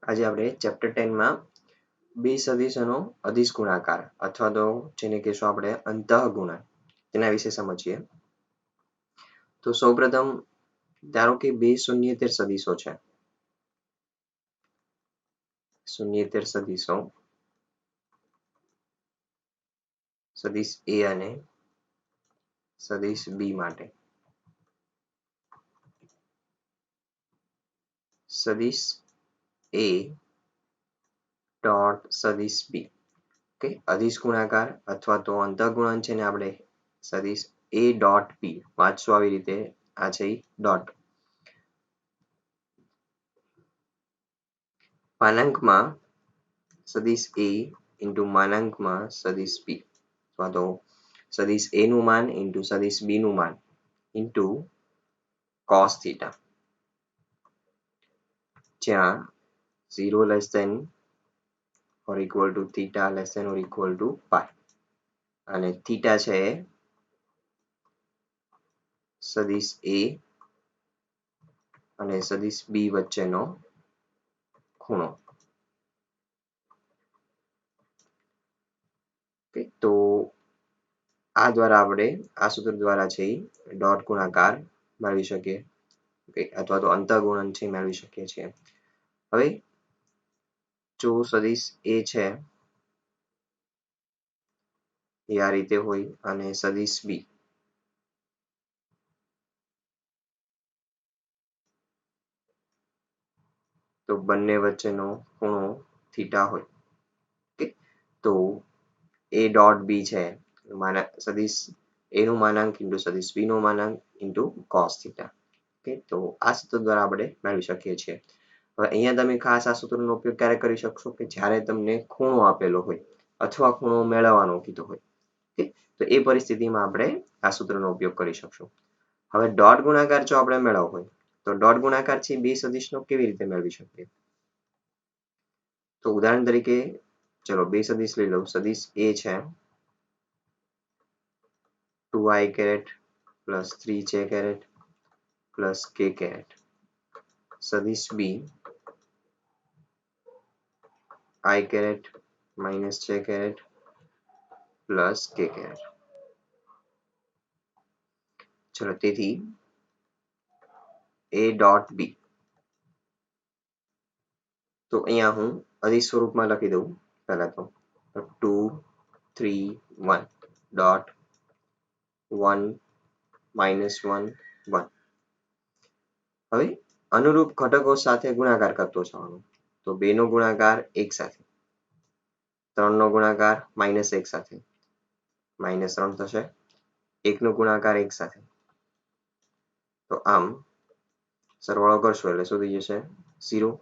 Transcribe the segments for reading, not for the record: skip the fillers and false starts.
આજે આપણે ચેપ્ટર 10 માં બે સદિશોનો અદિશ ગુણાકાર અથવા તો જેને કહેશું આપણે અંતઃગુણન તેના વિશે સમજીએ. તો સૌપ્રથમ ધારો કે બે શૂન્યેતર સદિશો છે. શૂન્યેતર સદિશો સદિશ A અને સદિશ B માટે. સદિશ A ડોટ સદિશ B ઓકે અદિશ ગુણાકાર અથવા તો અંતઃગુણન છે ને આપણે સદિશ A ડોટ B વાંચશું આવી રીતે. આ છે ડોટ માનાંકમાં સદિશ A ઇન્ટુ માનાંકમાં સદિશ B અથવા તો સદિશ A નું માન ઇન્ટુ સદિશ B નું માન ઇન્ટુ cos થીટા, જ્યાં 0 less than or equal to theta less than or equal to pi અને થીટા છે સદિશ A અને સદિશ B વચ્ચેનો ખૂણો. તો આ દ્વારા આપણે આ સૂત્ર દ્વારા છે ડોટ ગુણાકાર મેળવી શકીએ અથવા તો અંતઃગુણન છે મેળવી શકીએ છીએ. હવે જો સદિશ A છે એ આ રીતે હોય અને સદિશ B તો બંને વચ્ચેનો ખૂણો થીટા હોય. તો A ડોટ B છે સદિશ A નું માનાંક ઇન્ટુ સદિશ B નું માનાંક ઇન્ટુ cos થીટા. તો આ સૂત્ર દ્વારા આપણે મેળવી શકીએ છીએ. હવે અહીંયા તમે ખાસ આ સૂત્રનો ઉપયોગ ક્યારે કરી શકશો કે જ્યારે તમને ખૂણો આપેલો હોય અથવા ખૂણો મેળવવાનો કીધો હોય. તો એ પરિસ્થિતિમાં આપણે આ સૂત્રનો ઉપયોગ કરી શકશું. હવે ડોટ ગુણાકાર જો આપણે મેળવવો હોય તો ડોટ ગુણાકાર છે બે સદિશનો કેવી રીતે મેળવી શકીએ? તો ઉદાહરણ તરીકે ચલો બે સદિશ લઈ લઉં. સદિશ A છે 2i caret plus 3j caret plus k caret. સદિશ B i caret minus j caret plus k caret. ચલો તેથી A ડોટ B તો અહીંયા હું અદિશ સ્વરૂપમાં લખી દઉં. પહેલા તો 2 3 1 ડોટ 1 minus 1 1. હવે અનુરૂપ ઘટકો સાથે ગુણાકાર કરતો જવાનો. તો 2 નો ગુણાકાર 1 સાથે, 3 નો ગુણાકાર minus 1 સાથે minus 3 થશે, 1 નો ગુણાકાર 1 સાથે. તો આમ સરવાળો કરશો એટલે શું થઈ જશે 0.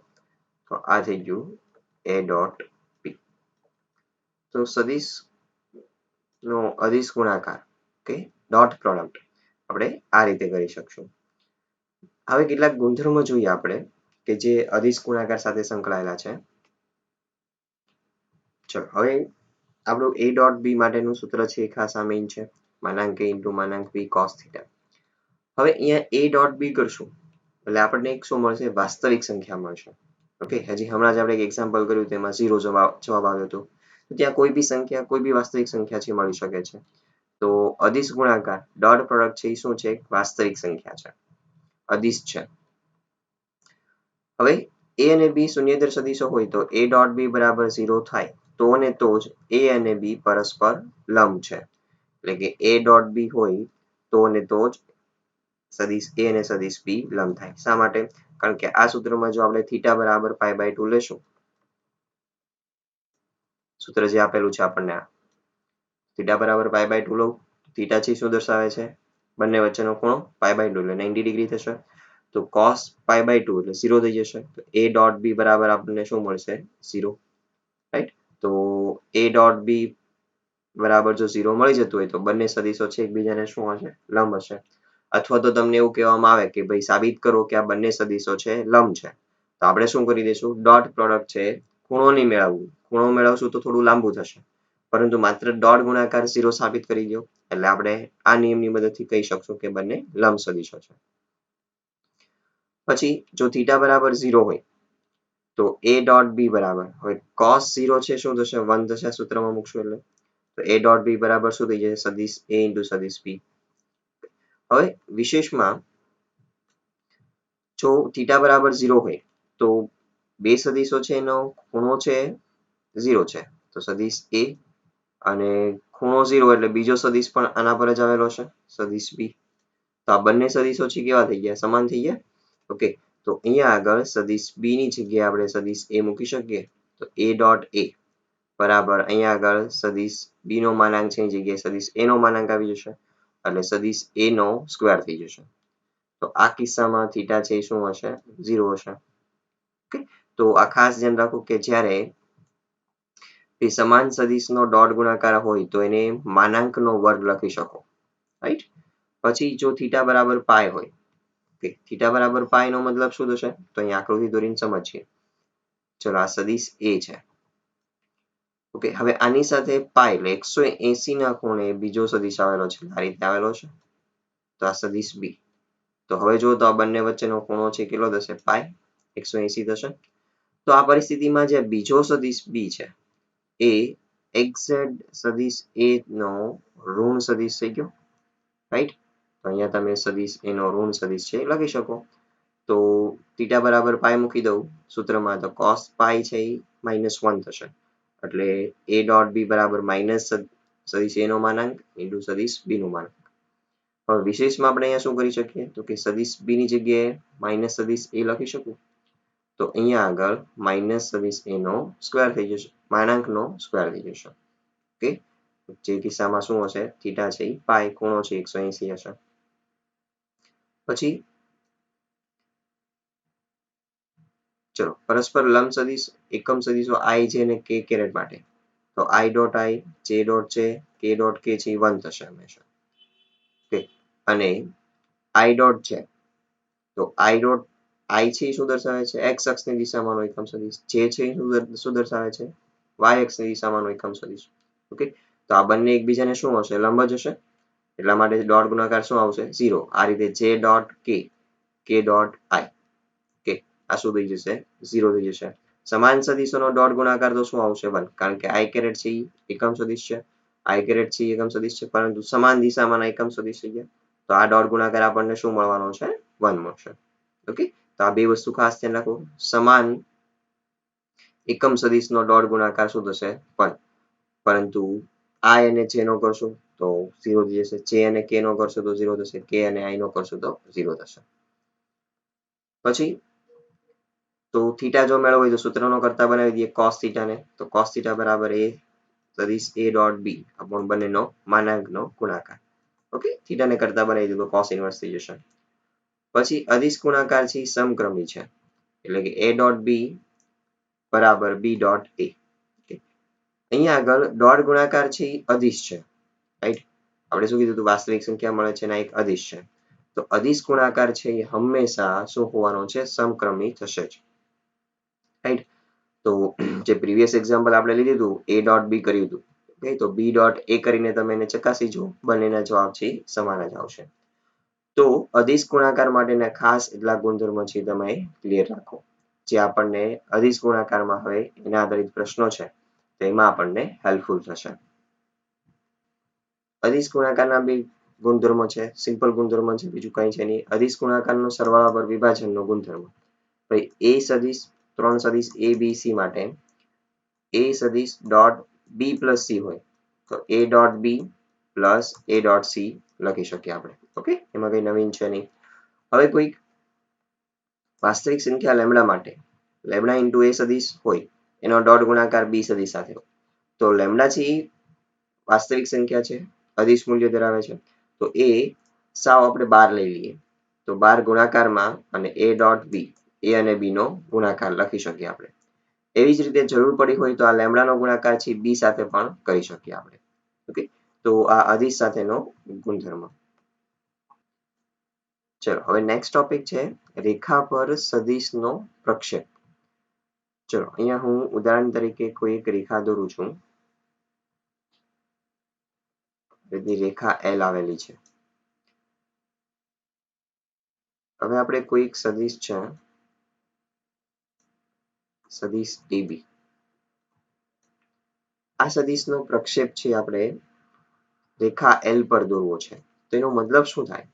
તો આ થઈ ગયું A ડોટ B. તો સદિશ નો અદિશ ગુણાકાર કે ડોટ પ્રોડક્ટ આપણે આ રીતે કરી શકશું. હવે કેટલાક ગુણધર્મો જોઈએ આપણે કે જે અદિશ ગુણાકાર સાથે સંકળાયેલા છે. ચલો હવે આપણું A ડોટ B માટેનું સૂત્ર છે એ ખાસ આ મેઇન છે માનાંક A ઇન્ટુ માનાંક B cos થીટા. હવે અહીંયા A ડોટ B કરશું એટલે આપણને એક શું મળશે? વાસ્તવિક સંખ્યા મળશે. ઓકે હજી હમણાં જ આપણે એક એક્ઝામ્પલ કર્યું તેમાં 0 જવાબ આવ્યો હતો. ત્યાં કોઈ બી સંખ્યા કોઈ બી વાસ્તવિક સંખ્યા છે મળી શકે છે. તો અદિશ ગુણાકાર ડોટ પ્રોડક્ટ છે એ શું છે? વાસ્તવિક સંખ્યા છે, અદિશ છે. હવે A અને B શૂન્યેતર સદિશો હોય તો A ડોટ B બરાબર 0 થાય તો ને તો જ A અને B પરસ્પર લંબ છે. એટલે કે A ડોટ B હોય તો ને તો જ સદિશ A અને સદિશ B લંબ થાય. શા માટે? કારણ કે આ સૂત્રમાં જો આપણે થીટા બરાબર pi/2 લેશું, સૂત્ર જે આપેલું છે આપણને આ થીટા બરાબર pi/2 લઉં, થીટા છે શું દર્શાવે છે? બંને વચ્ચેનો ખૂણો pi/2 એટલે 90 ડિગ્રી થશે. તો cos pi/2 એટલે 0 થઈ જશે. તો A ડોટ B બરાબર આપણને શું મળશે? 0. રાઈટ. તો A ડોટ B બરાબર જો 0 મળી જતું હોય તો બંને સદિશો છે એકબીજાને શું હશે? લંબ હશે. અથવા તો તમને એવું કહેવામાં આવે કે ભાઈ સાબિત કરો કે આ બંને સદિશો છે લંબ છે. તો આપણે શું કરી દઈશું? ડોટ પ્રોડક્ટ છે ખૂણો નહીં મેળવવું. ખૂણો મેળવશું તો થોડું લાંબુ થશે. પરંતુ માત્ર ડોટ ગુણાકાર 0 સાબિત કરી દો એટલે આપણે આ નિયમની મદદથી કહી શકશું કે બંને લંબ સદિશો છે. પછી જો થીટા બરાબર 0 હોય તો a ડોટ b બરાબર હવે cos 0 છે શું થશે 1 થશે સૂત્રમાં મૂકશું એટલે તો a ડોટ b બરાબર શું થઈ જશે સદિશ a ઇન્ટુ સદિશ b. હવે વિશેષમાં જો થીટા બરાબર 0 હોય તો બે સદિશો છે એનો ખૂણો છે 0 છે તો સદિશ a અને ખૂણો 0 એટલે બીજો સદિશ પણ આના પર જ આવેલો છે સદિશ b. તો આ બંને સદિશો છે કેવા થઈ ગયા સમાન થઈ ગયા. ઓકે તો અહીંયા આગળ સદિશ b ની જગ્યાએ આપણે સદિશ a મૂકી શકીએ તો a ડોટ a બરાબર અહીંયા આગળ સદિશ b નો માનાંક છે એની જગ્યાએ સદિશ a નો માનાંક આવી જશે એટલે સદિશ a નો સ્ક્વેર થઈ જશે. તો આ કિસ્સામાં થીટા છે શું હશે 0 હશે. ઓકે તો આ ખાસ ધ્યાન રાખો કે જ્યારે સમાન સદિશનો ડોટ ગુણાકાર હોય તો એને માનાંકનો વર્ગ લખી શકો રાઈટ. પછી જો થીટા બરાબર પાય હોય ઓકે થીટા બરાબર પાય નો મતલબ શું થશે તો અહીંયા આકૃતિ દોરીને સમજીએ. ચલો આ સદિશ a છે. ઓકે હવે આની સાથે પાય એટલે 180 ના ખૂણે બીજો સદિશ આવેલો છે આ રીતે આવેલો છે તો આ સદિશ b. તો હવે જો તો આ બંને વચ્ચેનો ખૂણો છે કેટલો થશે પાય 180 થશે. તો આ પરિસ્થિતિમાં જે બીજો સદિશ b છે એ એક્ઝેટ સદિશ a નો ઋણ સદિશ થઈ ગયો રાઈટ. તો અહીંયા તમે સદિશ a નો ઋણ સદિશ છે લખી શકો. તો થીટા બરાબર પાય મૂકી દઉં સૂત્રમાં તો cos પાય છે એ -1 થશે એટલે a ડોટ b બરાબર માઇનસ સદિશ a નો માનાંક ઇન્ટુ સદિશ b નું માનાંક. હવે વિશેષમાં આપણે અહીંયા શું કરી શકીએ તો કે સદિશ b ની જગ્યાએ માઇનસ સદિશ a લખી શકું તો અહીંયા આગળ માઇનસ સદિશ a નો સ્ક્વેર થઈ જશે માનાંક નો સ્ક્વેર થઈ જશે. ઓકે જે કિસ્સામાં શું હશે થીટા છે એ પાય ખૂણો છે 180 હશે. પછી ચલો પરસ્પર લંબ સદિશ એકમ સદિશો i j અને k કેરેટ માટે તો i dot i j dot j k dot k છે 1 થશે હંમેશા. ઓકે અને i ડોટ j તો i ડોટ i છે શું દર્શાવે છે x અક્ષની દિશામાંનો એકમ સદિશ j છે શું દર્શાવે છે y અક્ષની દિશામાંનો એકમ સદિશ. ઓકે તો આ બંને એકબીજાને શું હશે લંબ જ હશે એટલા માટે ડોટ ગુણાકાર શું આવશે 0. આ રીતે j dot k dot i કે આ શું થઈ જશે 0 થઈ જશે. સમાન સદિશોનો ડોટ ગુણાકાર તો શું આવશે 1 કારણ કે i કેરેટ છે એકમ સદિશ છે i કેરેટ છે એકમ સદિશ છે પરંતુ સમાન દિશામાંના એકમ સદિશ થઈ ગયા તો આ ડોટ ગુણાકાર આપણને શું મળવાનો છે 1 મળશે. ઓકે તો આ બે વસ્તુ ખાસ ધ્યાન રાખો સમાન એકમ સદિશનો ડોટ ગુણાકાર શું થશે 1 પરંતુ i અને j નો કરશો તો 0 થઈ જશે j અને k નો કરશો તો 0 થશે k અને i નો કરશો તો 0 થશે. પછી તો થીટા જો મેળવવો હોય તો સૂત્રનો કરતા બનાવી દઈએ cos થીટા ને તો cos થીટા બરાબર a સદિશ a ડોટ b અપોન બંનેનો માનાંકનો ગુણાકાર. ઓકે થીટાને કરતા બનાવી દો તો cos ઇન્વર્સ થઈ જશે. પછી અદિશ ગુણાકાર છે સમક્રમી છે એટલે કે a ડોટ b બરાબર b ડોટ a. અહીંયા આગળ ડોટ ગુણાકાર છે એ અદિશ છે રાઈટ. આપણે શું કીધું હતું વાસ્તવિક સંખ્યા મળે છે અને એક અદિશ છે તો અદિશ ગુણાકાર છે એ હંમેશા શું હોવાનો છે સમક્રમી થશે જ રાઈટ. તો જે પ્રીવિયસ એક્ઝામ્પલ આપણે લીધું હતું a ડોટ b કર્યું હતું ઓકે તો b ડોટ a કરીને તમે એને ચકાસી જુઓ બંનેના જવાબ છે સમાન જ આવશે. તો અદિશ ગુણાકાર માટેના ખાસ એટલા ગુણધર્મો છે તમે ક્લિયર રાખો જે આપણને અદિશ ગુણાકારમાં હવે એના આધારિત પ્રશ્નો છે તેમાં આપણને હેલ્પફુલ થશે. અદિશ ગુણાકારના બે ગુણધર્મો છે સિમ્પલ ગુણધર્મો છે બીજું કંઈ છે નહીં. અદિશ ગુણાકારનો સરવાળા પર વિભાજનનો ગુણધર્મ ભાઈ a સદિશ 3 સદિશ a b c માટે a સદિશ ડોટ b પ્લસ c હોય તો a dot b plus a dot c લખી શકીએ આપણે. ઓકે એમાં કઈ નવીન છે નહીં. હવે કોઈ વાસ્તવિક સંખ્યા લેમડા માટે લેમડા ઇન્ટુ a સદિશ હોય એનો ડોટ ગુણાકાર b સદિશ સાથે હોય તો લેમડા છે એ વાસ્તવિક સંખ્યા છે અદિશ મૂલ્ય ધરાવે છે તો એ સાવ આપણે 12 લઈ લઈએ તો 12 ગુણાકારમાં અને a ડોટ b a અને b નો ગુણાકાર લખી શકીએ આપણે. એવી જ રીતે જરૂર પડી હોય તો આ લેમડાનો ગુણાકાર છે b સાથે પણ કરી શકીએ આપણે. ઓકે તો આ અદિશ સાથેનો ગુણધર્મ. ચલો હવે નેક્સ્ટ ટોપિક છે રેખા પર સદિશનો પ્રક્ષેપ. ચલો અહીંયા હું ઉદાહરણ તરીકે કોઈ એક રેખા દોરું છું રેખા L આવેલી છે. હવે આપણે કોઈ એક સદિશ છે સદિશ AB. આ સદિશનો પ્રક્ષેપ છે આપણે રેખા L પર દોરવો છે. તો એનો મતલબ શું થાય?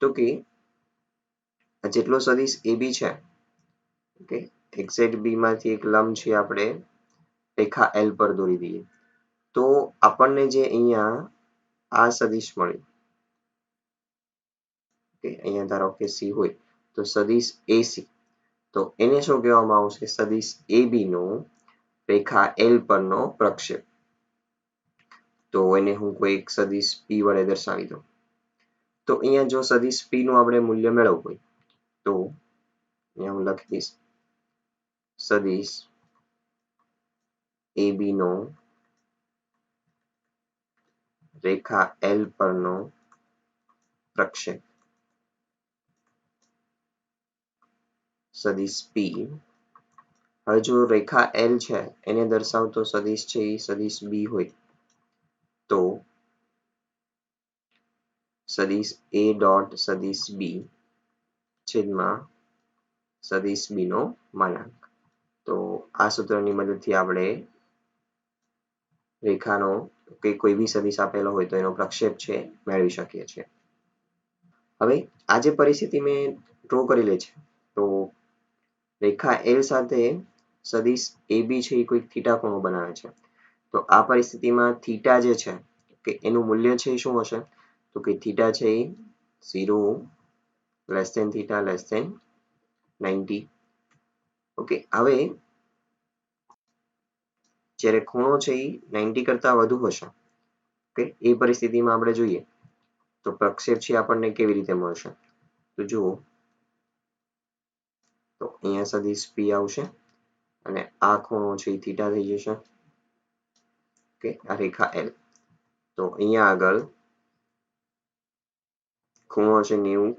તો કે જેટલો સદિશ AB છે, ઓકે, XZB માંથી એક લંબ છે આપણે રેખા L પર દોરી દઈએ. તો આપણને જે અહીંયા આ સદિશ મળે, કે અહીંયા ધારો કે C હોય તો સદિશ AC, તો એને શું કહેવામાં આવશે? સદિશ AB નો રેખા L પરનો પ્રક્ષેપ. તો એને હું કોઈ એક સદિશ P વડે દર્શાવી દઉં. તો અહીંયા જો સદિશ P નું આપણે મૂલ્ય મેળવવું હોય તો અહીંયા હું લખી દઈશ સદિશ AB નો રેખા L પરનો પ્રક્ષેપ સદિશ P. હવે જો રેખા L છે એને દર્શાવતો સદિશ છે એ સદિશ B હોય તો સદિશ A ડોટ સદિશ B છેદમાં સદિશ B નો માનાંક. તો આ સૂત્રની મદદથી આપણે રેખાનો કે કોઈ બી સદિશ આપેલો હોય તો એનો પ્રક્ષેપ છે મેળવી શકીએ છીએ. હવે આ જે પરિસ્થિતિ મેં ડ્રો કરેલી છે, તો રેખા L સાથે સદિશ AB છે એ કોઈ થીટા ખૂણો બનાવે છે. તો આ પરિસ્થિતિમાં થીટા જે છે કે એનું મૂલ્ય છે એ શું હશે? તો કે થીટા છે એ 0 less than theta less than 90. Okay, હવે જ્યારે ખૂણો છે એ 90 કરતા વધુ હશે, ઓકે, એ પરિસ્થિતિમાં આપણે જોઈએ તો પ્રક્ષેપ છે આપણને કેવી રીતે મળશે? તો જુઓ, તો અહીંયા સદિશ P આવશે અને આ ખૂણો છે એ થીટા થઈ જશે. ઓકે, આ રેખા L. તો અહીંયા આગળ ખૂણો હશે 90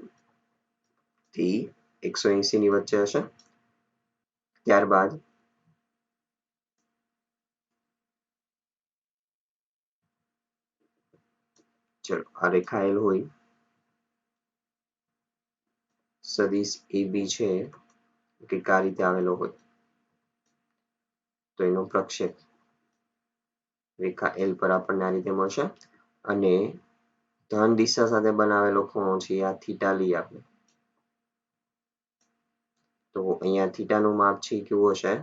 થી 180 ની વચ્ચે હશે. ત્યારબાદ ચલો આ રેખા L હોય, સદિશ AB છે કે આ રીતે આવેલો હોય તો એનો પ્રક્ષેપ રેખા L પર આપણને આ રીતે મળશે અને ધન દિશા સાથે બનાવેલો ખૂણો છે આ થીટા લઈએ આપણે. તો અહીંયા થીટાનું માપ છે કેવું હશે?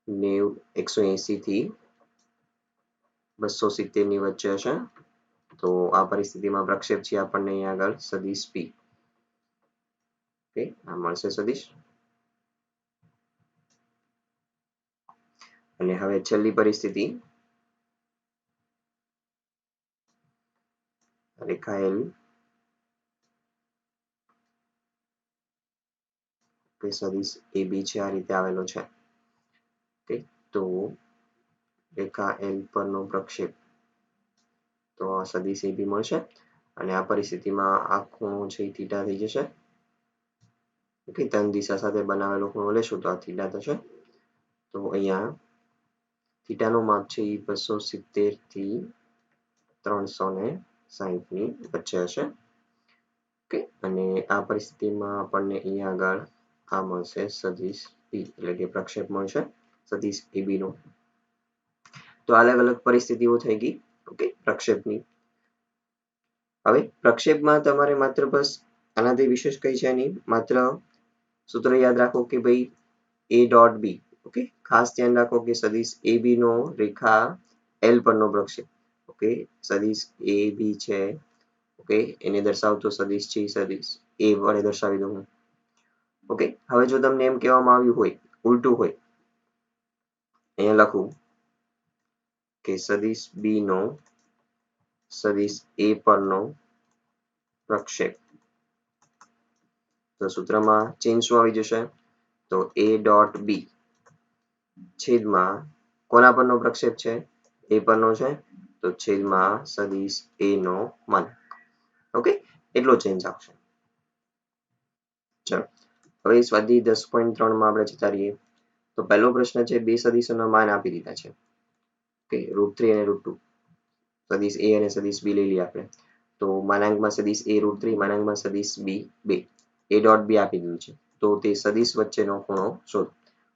180 થી 270 ની વચ્ચે હશે. તો આ પરિસ્થિતિમાં પ્રક્ષેપ છે આપણને અહીંયા આગળ સદિશ P. ઓકે, આ મળશે સદિશ. અને હવે છેલ્લી પરિસ્થિતિ રેખા L કે સદિશ AB છે આ રીતે આવેલો છે. ઓકે, તો રેખા L પરનો પ્રક્ષેપ તો આ સદિશ AB મળશે અને આ પરિસ્થિતિમાં આ ખૂણો છે એ થીટા થઈ જશે. ઓકે, ધન દિશા સાથે બનાવેલો ખૂણો લેશું તો આ થીટા થશે. તો અહીંયા થીટાનું માપ છે એ 270 થી 360 ની વચ્ચે હશે. ઓકે, અને આ પરિસ્થિતિમાં આપણને અહીંયા આગળ આ મળશે સદિશ P એટલે કે પ્રક્ષેપ મળશે સદિશ AB નો. તો અલગ અલગ પરિસ્થિતિઓ થઈ ગઈ, ઓકે, પ્રક્ષેપની. હવે પ્રક્ષેપમાં તમારે માત્ર બસ આનાથી વિશેષ કઈ છે નહીં, માત્ર સૂત્ર યાદ રાખો કે ભાઈ A ડોટ B. ઓકે, ખાસ ધ્યાન રાખો કે સદિશ AB નો રેખા L પરનો પ્રક્ષેપ. ઓકે, સદિશ AB છે, ઓકે, એને દર્શાવતો સદિશ છે સદિશ A વડે દર્શાવી દઉં. ઓકે, હવે જો તમને એમ કહેવામાં આવ્યું હોય ઉલટું હોય, અહીંયા લખું કે સદિશ B નો સદિશ A પરનો પ્રક્ષેપ, તો સૂત્રમાં ચેન્જ શું આવી જશે? તો A ડોટ B છેદમાં કોના પરનો પ્રક્ષેપ છે? A પરનો છે, તો છેદમાં સદિશ A નો માનાંક. ઓકે, એટલો ચેન્જ આવશે. ચલો હવે સ્વાધ્યાય 10.3 માં આપણે જતા રહીએ. તો પહેલો પ્રશ્ન છે, બે સદિશોના માન આપી દીધા છે. ઓકે, √3 અને √2. સદિશ A અને સદિશ B લઈ લઈએ આપણે. તો માનાંકમાં સદિશ A √3, માનાંકમાં સદિશ B 2. A ડોટ B આપી દીધું છે. તો તે સદિશ વચ્ચેનો ખૂણો શોધો.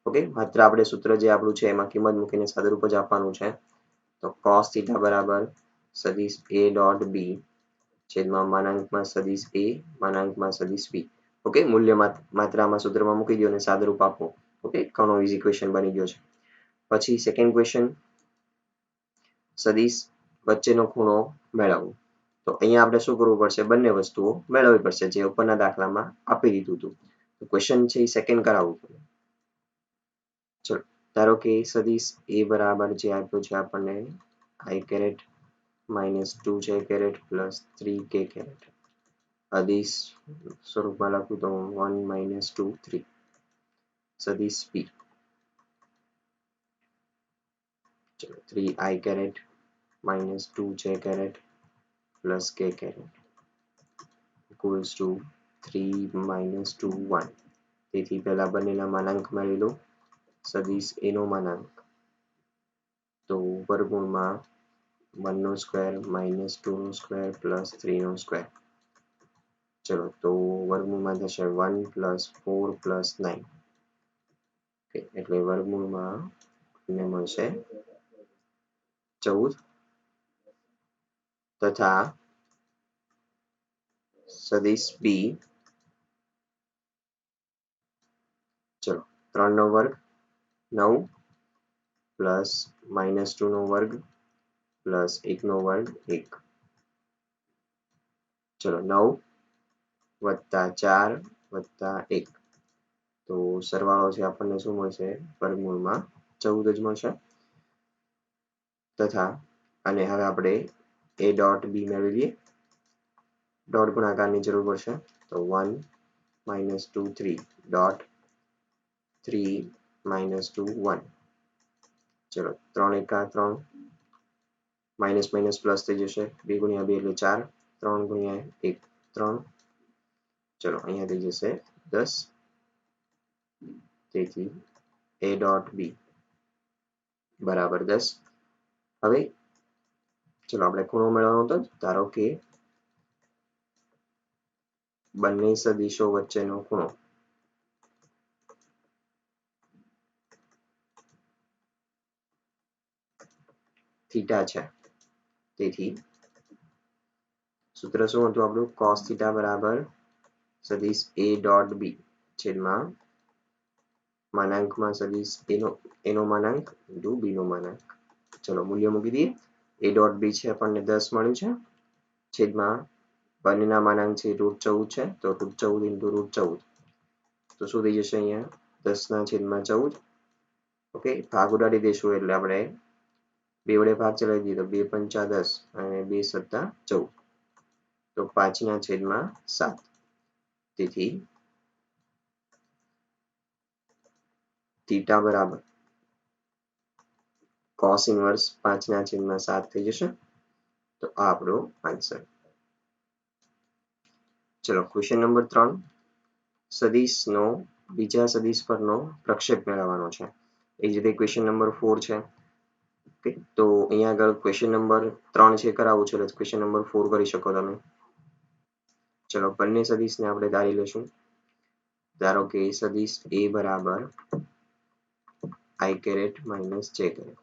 ઓકે, માત્ર આપણે સૂત્ર જે આપણું છે એમાં કિંમત મૂકીને સાદુરૂપ જ આપવાનું છે. તો cos થીટા બરાબર સદિશ a ડોટ બી છેદમાં માનાંકમાં સદિશ a માનાંકમાં સદિશ b. ઓકે, મૂલ્ય માત્ર આમાં સૂત્રમાં મૂકી દો અને સાદુરૂપ આપો. ઓકે, ઘણો ઈઝી ક્વેશ્ચન બની ગયો છે. પછી સેકન્ડ ક્વેશ્ચન, સદિશ વચ્ચેનો ખૂણો મેળવવો. તો અહીંયા આપણે શું કરવું પડશે? બંને વસ્તુઓ મેળવવી પડશે જે ઉપરના દાખલામાં આપી દીધું હતું. ક્વેશ્ચન છે એ સેકન્ડ કરાવવું પડે. ચલો, ધારો કે સદિશ a બરાબર જે આપ્યું છે આપણને i caret minus 2j caret plus 3k caret. અદિશ સ્વરૂપમાં લખું તો 1 માઇનસ 2 3. સદિશ p, ચલો 3i caret minus 2j caret plus k caret equals to 3 માઇનસ 2 1. તેથી પહેલા બંનેના માનાંક મેળવી લો. સદિશ a નો માનાંક તો વર્ગમૂળમાં 1 નો સ્ક્વેર માઇનસ 2 નો સ્ક્વેર પ્લસ 3 નો સ્ક્વેર. ચલો, તો વર્ગમૂળમાં થશે 1 પ્લસ 4 પ્લસ 9. એટલે વર્ગમૂળમાં આપણને મળશે 14 તથા સદિશ b, ચલો 3 નો વર્ગ 9 પ્લસ માઇનસ 2 નો વર્ગ પ્લસ 1 નો વર્ગ 1. ચલો 9 વત્તા 4 વત્તા 1, તો સરવાળો છે આપણને શું મળશે? વર્ગમૂળમાં 14 જ મળશે. તથા અને હવે આપણે a ડોટ b મેળવી લઈએ. ડોટ ગુણાકારની જરૂર પડશે તો 1 માઇનસ 2 3 ડોટ 3 માઇનસ 2 1. ચલો 3 એકા 3, માઇનસ માઇનસ પ્લસ થઈ જશે. 2 ગુણ્યા 2 એટલે 4, 3 ગુણ્યા 1 3. ચલો અહીંયા થઈ જશે 10. તેથી a ડોટ b બરાબર 10. હવે ચલો આપણે ખૂણો મેળવવાનો હતો. ધારો કે બંને સદિશો વચ્ચેનો ખૂણો થીટા છે. તેથી સૂત્ર શું હતું આપણું? cos થીટા બરાબર સદિશ a ડોટ b છેદમાં માનાંકમાં સદિશ a નો માનાંક ઇન્ટુ b નો માનાંક. ચલો મૂલ્ય મૂકી દઈએ. a ડોટ b છે આપણને 10 મળ્યું છે છેદમાં બંનેના માનાંક છે √14 છે તો √14 ઇન્ટુ √14. તો શું થઈ જશે અહીંયા? 10 ના છેદમાં 14. ઓકે, ભાગ ઉડાડી દઈશું એટલે આપણે 2 વડે ભાગ ચલાવી દઈએ તો 2 પંચા 10 અને 2 સત્તા 14. તો 5 ના છેદમાં 7. તેથી થીટા બરાબર cos ઇનવર્સ 5 ના છેદમાં 7 થઈ જશે. તો આ આપણો આન્સર. ચલો ક્વેશ્ચન નંબર 3, સદિશનો બીજા સદિશ પરનો પ્રક્ષેપ મેળવવાનો છે. એ જ રીતે ક્વેશ્ચન નંબર 4 છે. ઓકે, તો અહીંયા આગળ ક્વેશ્ચન નંબર 3 છે કરાવવું છે એટલે ક્વેશ્ચન નંબર 4 કરી શકો તમે. ચલો બંને સદિશને આપણે ધારી લઈશું. ધારો કે સદિશ a બરાબર i caret minus j caret.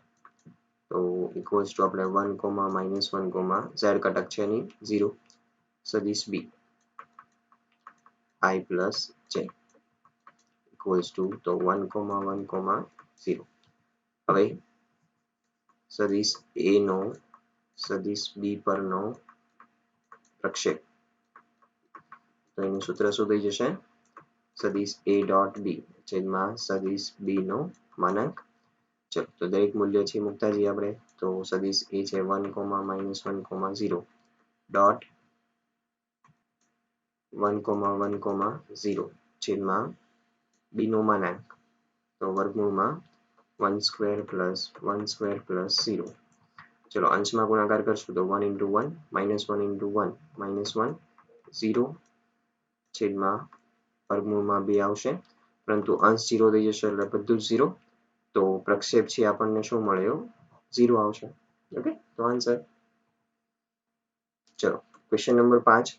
તો ઇક્વલ્સ ટુ આપણે 1 માઇનસ 1 z ઘટક છે એની 0. સદિશ b i plus j equals to તો 1 0. હવે સદિશ a નો સદિશ b પરનો પ્રક્ષેપ. તો એનું સૂત્ર શું થઈ જશે? સદિશ a ડોટ b છેદમાં સદિશ b નો માનાંક. ચલો તો દરેક મૂલ્ય છે મૂકતા જઈએ આપણે. તો સદિશ a છે 1 માઇનસ 1 0 ડોટ 1 0 છેદમાં b નો માનાંક તો વર્ગમૂળમાં 1 સ્ક્વેર પ્લસ 1 સ્ક્વેર પ્લસ 0. ચલો અંશમાં ગુણાકાર કરશું તો 1 ઇન્ટુ 1 માઇનસ 1 ઇન્ટુ 1 માઇનસ 1 0 છેદમાં વર્ગમૂળમાં 2 આવશે. પરંતુ અંશ 0 થઈ જશે એટલે બધું જ 0. તો પ્રક્ષેપ છે આપણને શું મળ્યો? 0 આવશે. ઓકે, તો આન્સર. ચલો ક્વેશ્ચન નંબર 5.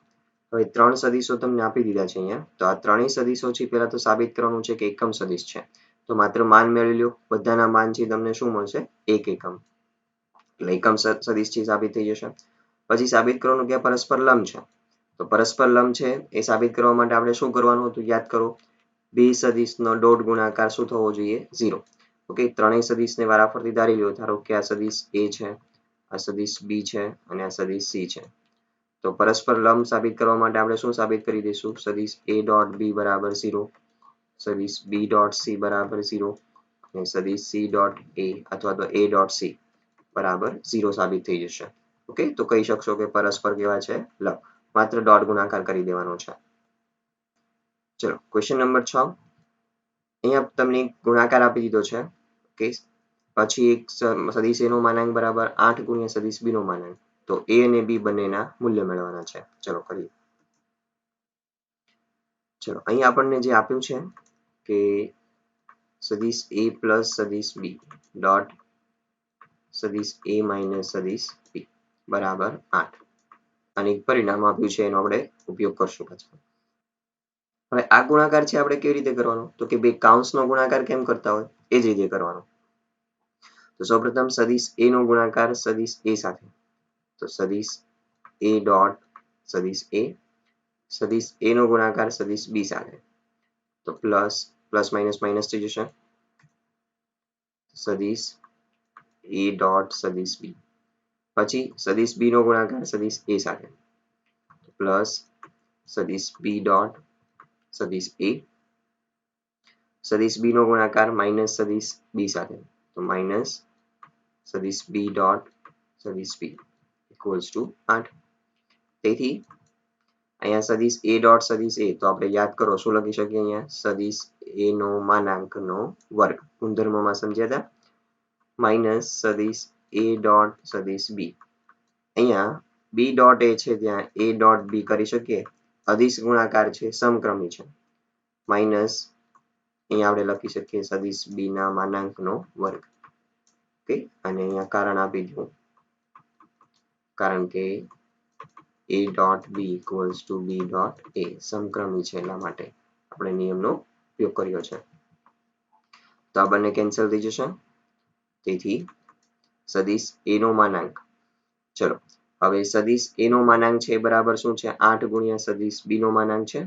હવે 3 સદિશો તમને આપી દીધા છે અહીંયા. તો આ ત્રણેય સદિશો છે પહેલા તો સાબિત કરવાનું છે કે એકમ સદિશ છે. તો માત્ર માન મેળવી લો, બધાના માનથી તમને શું મળશે? 1 એકમ. એટલે એકમ સદિશથી સાબિત થઈ જશે. પછી સાબિત કરવાનું કે પરસ્પર લંબ છે. તો પરસ્પર લંબ છે એ સાબિત કરવા માટે આપણે શું કરવાનું હતું? યાદ કરો. બે સદિશનો ડોટ ગુણાકાર શું થવો જોઈએ? 0. ઓકે, ત્રણેય સદિશને વારાફરતી ધારી લો. ધારો કે આ સદિશ A છે, આ સદિશ B છે અને આ સદિશ C છે. તો પરસ્પર લંબ સાબિત કરવા માટે આપણે શું સાબિત કરી દઈશું? સદિશ A ડોટ B બરાબર 0, સદિશ B ડોટ C બરાબર 0 અને સદિશ C ડોટ A અથવા તો A ડોટ C બરાબર 0 સાબિત થઈ જશે. ઓકે, તો કહી શકશો કે પરસ્પર કેવા છે? લંબ. માત્ર ડોટ ગુણાકાર કરી દેવાનો છે. ચલો ક્વેશ્ચન નંબર 6. અહીંયા તમને ગુણાકાર આપી દીધો છે. ઓકે, પછી એક સદિશ A નો માનાંક બરાબર 8 ગુણ્યા સદિશ B નો માનાંક. તો A અને B બંનેના મૂલ્ય મેળવવાના છે. ચલો કરીએ. ચલો અહીં આપણને જે આપ્યું છે કે સદિશ A પ્લસ સદિશ B ડોટ સદિશ A માઇનસ સદિશ B બરાબર 8. અને પરિણામ આપ્યું છે એનો આપણે ઉપયોગ કરશું પછી. હવે આ ગુણાકાર છે આપણે કેવી રીતે કરવાનો? તો કે બે કાઉન્સનો ગુણાકાર કેમ કરતા હોય એ જ રીતે કરવાનો. તો સૌપ્રથમ સદિશ A નો ગુણાકાર સદિશ A સાથે. તો સદિશ A ડોટ સદિશ A, સદિશ A નો ગુણાકાર સદિશ B સાથે. તો પ્લસ પ્લસ માઇનસ માઇનસ થઈ જશે. સદિશ A ડોટ સદિશ B, પછી સદિશ B નો ગુણાકાર સદિશ A સાથે. પ્લસ સદિશ B ડોટ સદિશ A, સદિશ B નો ગુણાકાર માઇનસ સદિશ B સાથે. તો માઇનસ સદિશ B ડોટ સદિશ B ઇક્વલ્સ ટુ 8. તેથી અહીંયા સદિશ A ડોટ સદિશ A, તો આપણે યાદ કરો શું લખી શકીએ? અહીંયા સદિશ A નો માનાંકનો વર્ગ ગુણધર્મમાં સમજ્યા હતા. માઇનસ સદિશ A ડોટ સદિશ B. અહીંયા B ડોટ A છે ત્યાં A ડોટ B કરી શકીએ. અદિશ ગુણાકાર છે, સમક્રમી છે. માઇનસ અહીંયા આપણે લખી શકીએ સદિશ B ના માનાંકનો વર્ગ. ઓકે, અને અહીંયા કારણ આપી દઉં. કારણ કે A dot B equals to B dot A સમક્રમી છે એટલા માટે આપણે નિયમનો ઉપયોગ કર્યો છે. તો આ બંને કેન્સલ થઈ જશે. તેથી સદિશ A નો માનાંક, ચલો હવે સદિશ A નો માનાંક છે બરાબર શું છે? 8 ગુણ્યા સદિશ B નો માનાંક છે.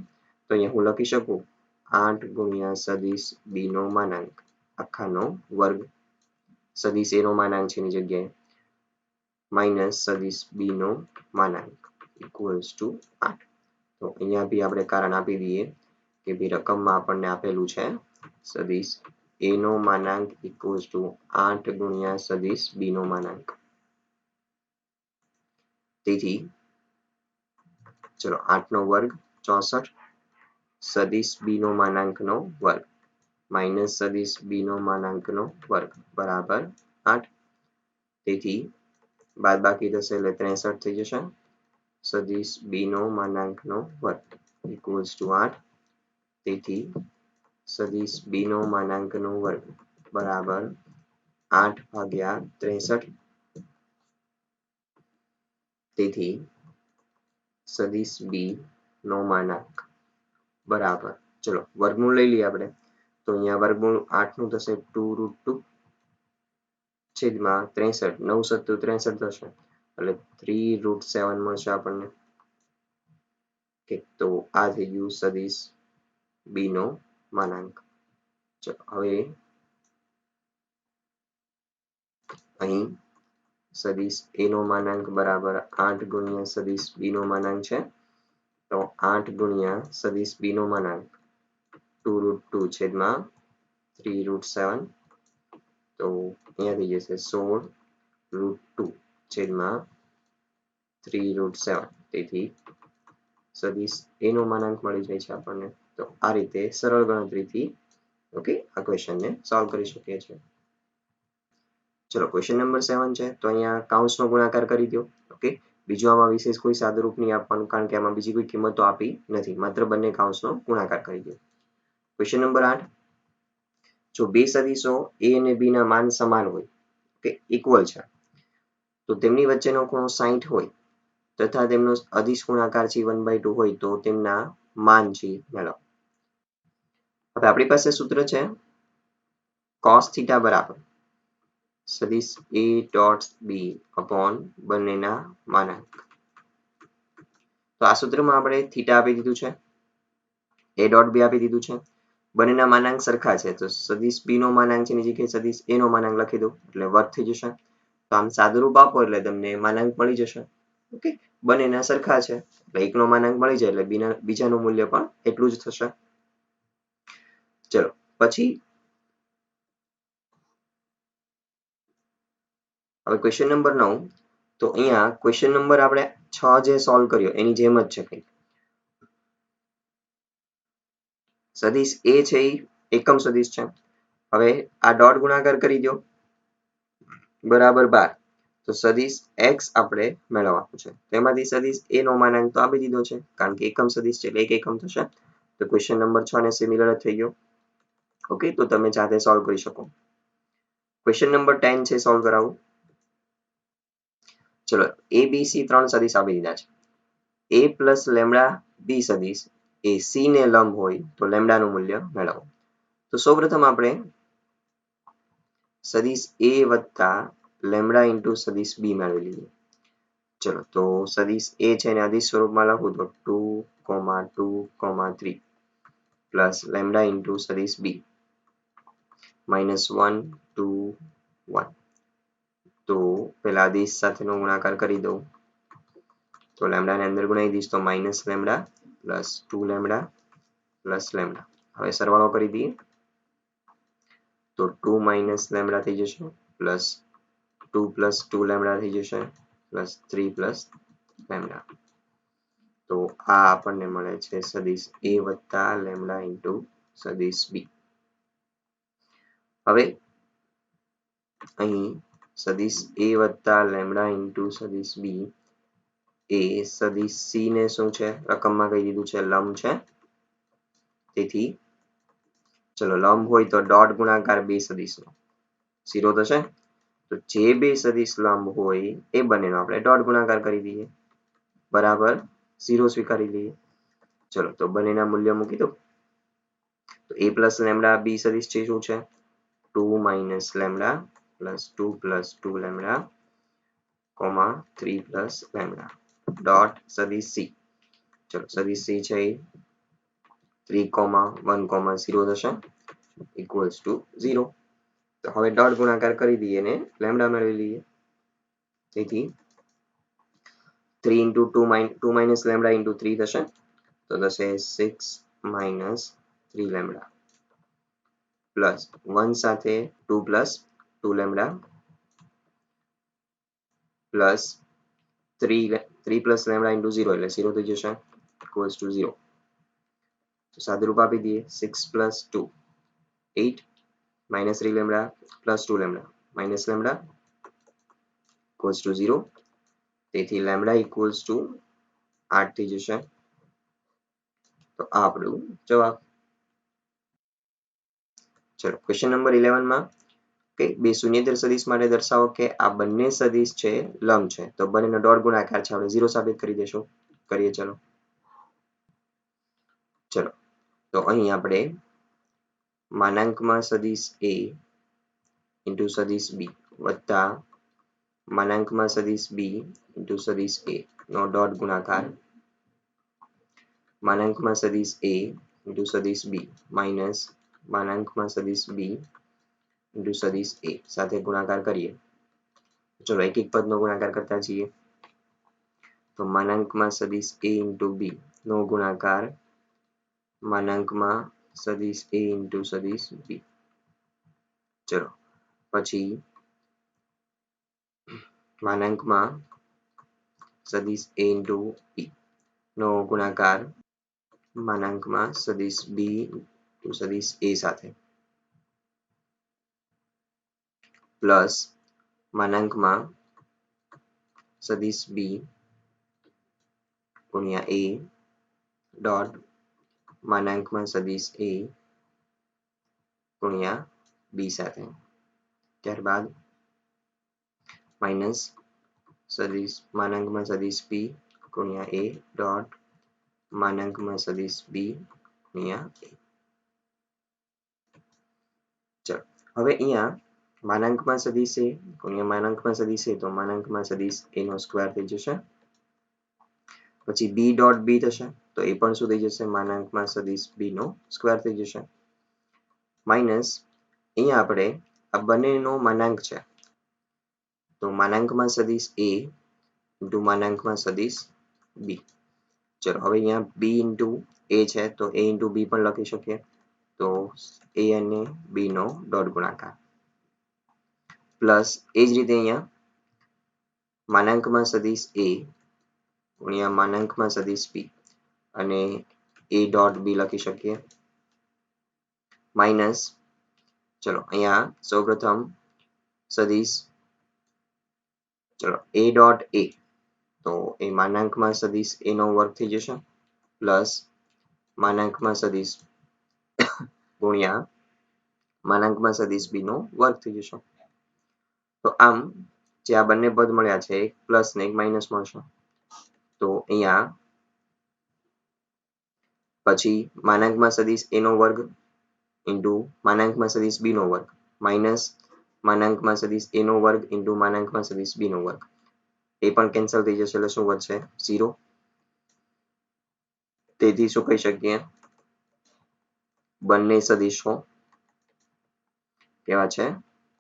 તો અહીંયા હું લખી શકું 8 ગુણ્યા સદિશ B નો માનાંક આખાનો વર્ગ. સદિશ A નો માનાંક છે એની જગ્યાએ માઇનસ સદિશ B નો માનાંક ઇક્વલ્સ ટુ 8. તો અહીંયા બી આપણે કારણ આપી દઈએ કે ભાઈ રકમમાં આપણને આપેલું છે સદિશ A નો માનાંક ઇક્વલ્સ ટુ 8 ગુણ્યા સદિશ B નો માનાંક. તેથી ચલો 8 નો વર્ગ 64, સદિશ B નો માનાંકનો વર્ગ માઇનસ સદિશ B નો માનાંકનો વર્ગ બરાબર 8. તેથી બાદબાકી થશે એટલે 63 થઈ જશે. સદિશ B નો માનાંકનો વર્ગ ઇક્વલ્સ ટુ 8. તેથી સદિશ B નો માનાંકનો વર્ગ બરાબર 8 ભાગ્યા 63. તેથી સદિશ B નો માનાંક બરાબર, ચલો વર્ગમૂળ લઈ લઈએ આપણે. તો અહીંયા વર્ગમૂળ 8 નું થશે 2√2 છેદમાં 63. 9 સત્તુ 63 થશે એટલે 3√7 મળશે આપણને. ઓકે, તો આ થઈ ગયું સદિશ B નો માનાંક. ચલો હવે અહીં સદિશ A નો માનાંક બરાબર 8 ગુણ્યા સદિશ B નો માનાંક છે. તો 8 ગુણ્યા સદિશ B નો માનાંક 2√2 છેદમાં 3√7. તો અહીંયા થઈ જશે 16√2 છેદમાં 3√7. તેથી સદિશ A નો માનાંક મળી જાય છે આપણને. તો આ રીતે સરળ ગણતરીથી ઓકે આ ક્વેશ્ચનને સોલ્વ કરી શકીએ છીએ. ચલો ક્વેશ્ચન નંબર 7 છે. તો અહીંયા કાઉન્સનો ગુણાકાર કરી દો. ઓકે, બીજું આમાં વિશેષ કોઈ સાદુરૂપ નહીં આપવાનું કારણ કે આમાં બીજી કોઈ કિંમતો આપી નથી, માત્ર બંને કાઉન્સનો ગુણાકાર કરી દો. Question number 8. જો બે સદિશો A અને B ના માન સમાન હોય, ઓકે ઇક્વલ છે, તો તેમની વચ્ચેનો ખૂણો 60 હોય તથા તેમનો અદિશ ગુણાકાર છે 1/2 હોય તો તેમના માન છે મેળવો. હવે આપણી પાસે સૂત્ર છે cos થીટા બરાબર સદિશ a ડોટ b અપોન બંનેના માનાંક. તો આ સૂત્રમાં આપણે થીટા આપી દીધું છે, a ડોટ b આપી દીધું છે, બંનેના માનાંક સરખા છે તો સદિશ b નો માનાંક છે એની જગ્યાએ સદિશ a નો માનાંક લખી દઉં એટલે વર્ગ થઈ જશે. તો આમ સાદુરૂપ આપો એટલે તમને માનાંક મળી જશે. ઓકે, બંનેના સરખા છે એટલે એકનો માનાંક મળી જાય એટલે બીજાનું મૂલ્ય પણ એટલું જ થશે. ચલો પછી હવે ક્વેશ્ચન નંબર 9. તો અહીંયા ક્વેશ્ચન નંબર આપણે 6 જે સોલ્વ કર્યો એની જેમ જ છે કંઈક. સદિશ a છે એ એકમ સદિશ છે. હવે આ ડોટ ગુણાકાર કરી દો બરાબર 12. તો સદિશ x આપણે મેળવવાનું છે. તેમાંથી સદિશ a નો માનાંક તો આપી દીધો છે કારણ કે એકમ સદિશ છે એટલે એક એકમ થશે. તો ક્વેશ્ચન નંબર 6 ને સિમિલર જ થઈ ગયો. ઓકે, તો તમે જાતે સોલ્વ કરી શકો. ક્વેશ્ચન નંબર 10 છે સોલ્વ કરાવું. ચલો a b c ત્રણ સદિશ આપી દીધા છે. a પ્લસ લેમડા b સદિશ એ c ને લંબ હોય તો લેમડાનું મૂલ્ય મેળવો. તો સૌપ્રથમ આપણે સદિશ a વત્તા લેમડા ઇન્ટુ સદિશ b મેળવી લઈએ. ચલો તો સદિશ a છે એને અદિશ સ્વરૂપમાં લખું તો 2, 2, 3 પ્લસ લેમડા ઇન્ટુ સદિશ b -1, 2, 1. તો પેલા આદેશ સાથેનો ગુણાકાર કરી દઉં તો લેમડાને અંદર ગુણાવી દઈશ તો minus lambda plus 2 lambda plus lambda. હવે સરવાળો કરી દઈએ તો 2 માઇનસ લેમડા થઈ જશે પ્લસ 2 પ્લસ 2 લેમડા થઈ જશે પ્લસ 3 પ્લસ લેમડા. તો આ આપણને મળે છે સદિશ a વત્તા લેમડા ઇન્ટુ સદિશ b. હવે અહીં સદિશ a વત્તા લેમડા ઇન્ટુ સદિશ b એ સદિશ c ને શું છે રકમમાં કહી દીધું છે લંબ છે. તેથી ચલો લંબ હોય તો ડોટ ગુણાકાર બે સદિશનો 0 થશે. તો જે બે સદિશ લંબ હોય એ બંનેનો આપણે ડોટ ગુણાકાર કરી દઈએ બરાબર 0 સ્વીકારી લઈએ. ચલો તો બંનેના મૂલ્ય મૂકી દો. તો a પ્લસ લેમડા b સદિશ છે શું છે 2 minus lambda plus 2 plus 2 lambda, 3 plus lambda dot સદિશ c. ચલો સદિશ c છે 3, 1, 0 થશે ઇક્વલ્સ ટુ 0. તો હવે ડોટ ગુણાકાર કરી દઈએ ને લેમડા મેળવી લઈએ. તેથી 3 into 2 minus lambda into 3 થશે તો થશે 6 minus 3 lambda પ્લસ 1 સાથે 2 plus 2 lambda plus 3 plus lambda into 0 એટલે 0 થઈ જશે ઇક્વલ્સ ટુ 0. તો સાદુરૂપ આપી દઈએ 6 plus 2 8 minus 3 lambda plus 2 lambda minus lambda equals to 0. તેથી lambda equals to 8 થઈ જશે. તો આ આપણું જવાબ. ચલો ક્વેશ્ચન નંબર 11 માં કે બે શૂન્યેતર સદિશ માટે દર્શાવો કે આ બંને સદિશ છે લંબ છે તો બંનેનો ડોટ ગુણાકાર છે આપણે 0 સાબિત કરી દેશું. કરીએ ચલો. ચલો તો અહીં આપણે માનાંકમાં સદિશ a ઇન્ટુ સદિશ b વત્તા માનાંકમાં સદિશ b ઇન્ટુ સદિશ a નો ડોટ ગુણાકાર માનાંકમાં સદિશ a ઇન્ટુ સદિશ b માઇનસ માનાંકમાં સદિશ b ઇન્ટુ સદિશ a સાથે ગુણાકાર કરીએ. ચલો એક એક પદનો ગુણાકાર કરતા જઈએ. તો માનાંકમાં સદિશ a ઇન્ટુ b નો ગુણાકાર માનાંકમાં સદિશ a ઇન્ટુ સદિશ b. ચલો પછી માનાંકમાં સદિશ a ઇન્ટુ b નો ગુણાકાર માનાંકમાં સદિશ b ઇન્ટુ સદિશ a સાથે પ્લસ માનાંકમાં સદિશ b ગુણ્યા a ડોટ માનાંકમાં સદિશ a ગુણ્યા b સાથે. ત્યારબાદ માઇનસ સદિશ માનાંકમાં સદિશ b ગુણ્યા a ડોટ માનાંકમાં સદિશ b ગુણ્યા a. ચલો હવે અહીંયા માનાંકમાં સદિશ એ ગુણ્યા માનાંકમાં સદિશ એ તો માનાંકમાં સદિશ a નો સ્ક્વેર થઈ જશે. પછી b ડોટ b થશે તો એ પણ શું થઈ જશે માનાંકમાં સદિશ b નો સ્ક્વેર થઈ જશે. માઇનસ અહીંયા આપણે આ બંનેનો માનાંક છે તો માનાંકમાં સદિશ a ઇન્ટુ માનાંકમાં સદિશ b. ચલો હવે અહીંયા b ઇન્ટુ a છે તો a ઇન્ટુ b પણ લખી શકીએ તો a અને b નો ડોટ ગુણાકાર પ્લસ એ જ રીતે અહીંયા માનાંકમાં સદિશ a ગુણ્યા માનાંકમાં સદિશ b અને a ડોટ b લખી શકીએ માઇનસ ચલો અહીંયા સૌપ્રથમ સદિશ ચલો a ડોટ a તો એ માનાંકમાં સદિશ a નો વર્ગ થઈ જશે પ્લસ માનાંકમાં સદિશ ગુણ્યા માનાંકમાં સદિશ b નો વર્ગ થઈ જશે. તો આમ જે આ બંને પદ મળ્યા છે એક પ્લસ ને એક માઇનસ મળશે તો અહીંયા પછી માનાંકમાં સદિશ a નો વર્ગ ઇન્ટુ માનાંકમાં સદિશ b નો વર્ગ માઇનસ માનાંકમાં સદિશ a નો વર્ગ ઇન્ટુ માનાંકમાં સદિશ b નો વર્ગ એ પણ કેન્સલ થઈ જશે એટલે શું વધશે 0. તેથી શું કહી શકીએ બંને સદિશો કેવા છે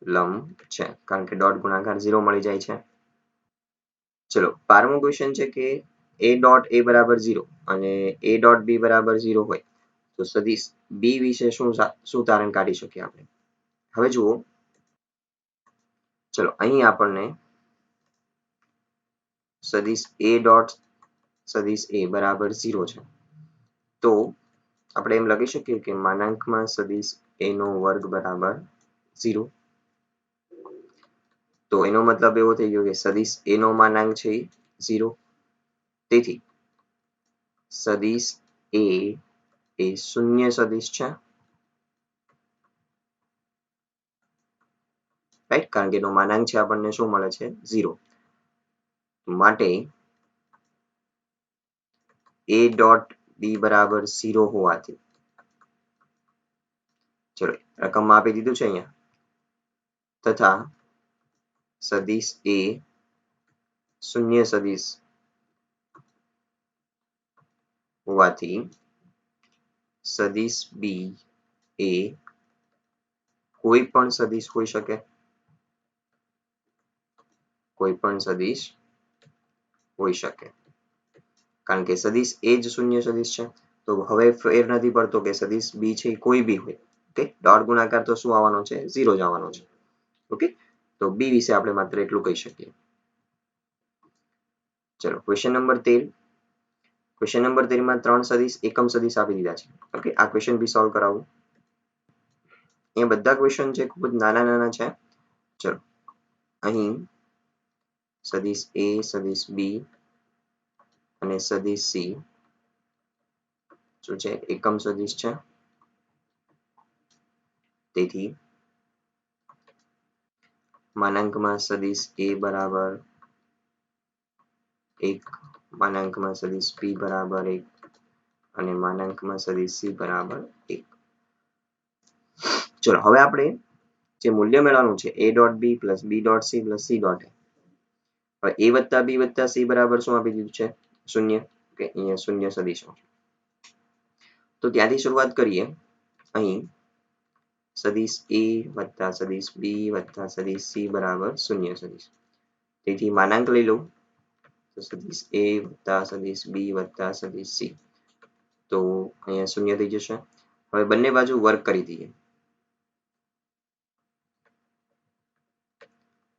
લંબ છે કારણ કે ડોટ ગુણાકાર 0 મળી જાય છે. ચલો 12મો ક્વેશ્ચન છે કે a ડોટ a બરાબર 0 અને a ડોટ b બરાબર 0 હોય તો સદિશ b વિશે શું તારણ કાઢી શકીએ આપણે. હવે જુઓ ચલો અહીં આપણને સદિશ a ડોટ સદિશ a બરાબર 0 છે તો આપણે એમ લખી શકીએ કે માનાંકમાં સદિશ a નો વર્ગ બરાબર 0. તો એનો મતલબ એવો થઈ ગયો કે સદિશ a નો માનાંક છે 0 તેથી સદિશ a એ શૂન્ય સદિશ છે રાઈટ કારણ કે એનો માનાંક છે આપણને શું મળે છે 0 માટે a ડોટ b બરાબર 0 હોવાથી ચલો રકમમાં આપી દીધું છે અહીંયા તથા સદિશ a શૂન્ય સદિશ હોવાથી સદિશ b એ કોઈ પણ સદિશ હોઈ શકે કોઈ પણ સદિશ હોઈ શકે કારણ કે સદિશ a જ શૂન્ય સદિશ છે તો હવે ફેર નથી પડતો કે સદિશ b છે કોઈ બી હોય ઓકે ડોટ ગુણાકાર તો શું આવવાનો છે 0 જ આવવાનો છે ઓકે તો b વિશે આપણે માત્ર એટલું કહી શકીએ. ચલો ક્વેશ્ચન નંબર 13. ક્વેશ્ચન નંબર 13 માં ત્રણ સદિશ એકમ સદિશ આપી દીધા છે ઓકે આ ક્વેશ્ચન બી સોલ્વ કરાવું. અહીંયા બધા ક્વેશ્ચન છે ખૂબ જ નાના નાના છે. ચલો અહીં સદિશ a સદિશ b અને સદિશ c શું છે એકમ સદિશ છે તેથી માનાંકમાં સદિશ a બરાબર 1 માનાંકમાં સદિશ b બરાબર 1 અને માનાંકમાં સદિશ c બરાબર 1. ચલો હવે આપણે જે મૂલ્ય મેળવવાનું છે a dot b plus b dot c plus c dot a. હવે a વત્તા b વત્તા c બરાબર શું આપી દીધું છે શૂન્ય કે અહીંયા શૂન્ય સદિશો તો ત્યાંથી શરૂઆત કરીએ અહીં સદિશ a વત્તા સદિશ b વત્તા સદિશ c બરાબર શૂન્ય સદિશ તેથી માનાંક લઈ લઉં તો સદિશ a વત્તા સદિશ b વત્તા સદિશ c તો અહીંયા શૂન્ય થઈ જશે. હવે બંને બાજુ વર્ક કરી દઈએ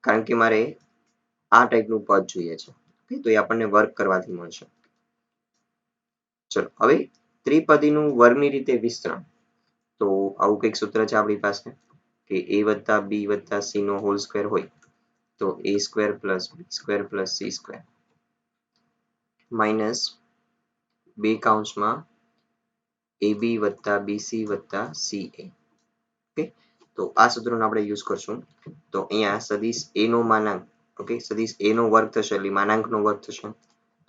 કારણ કે મારે આ ટાઈપનું પદ જોઈએ છે તો એ આપણને વર્ક કરવાથી મળશે. ચલો હવે ત્રિપદીનું વર્ગની રીતે વિસ્તરણ તો આવું કંઈક સૂત્ર છે આપણી પાસે કે a વત્તા b વત્તા c નો હોલ સ્ક્વેર હોય તો a square plus b square plus c square minus બે કૌંસમાં ab વત્તા bc વત્તા ca ઓકે તો આ સૂત્રનો આપણે યુઝ કરશું તો અહીંયા સદિશ a નો માનાંક ઓકે સદિશ a નો વર્ગ થશે એટલે માનાંકનો વર્ગ થશે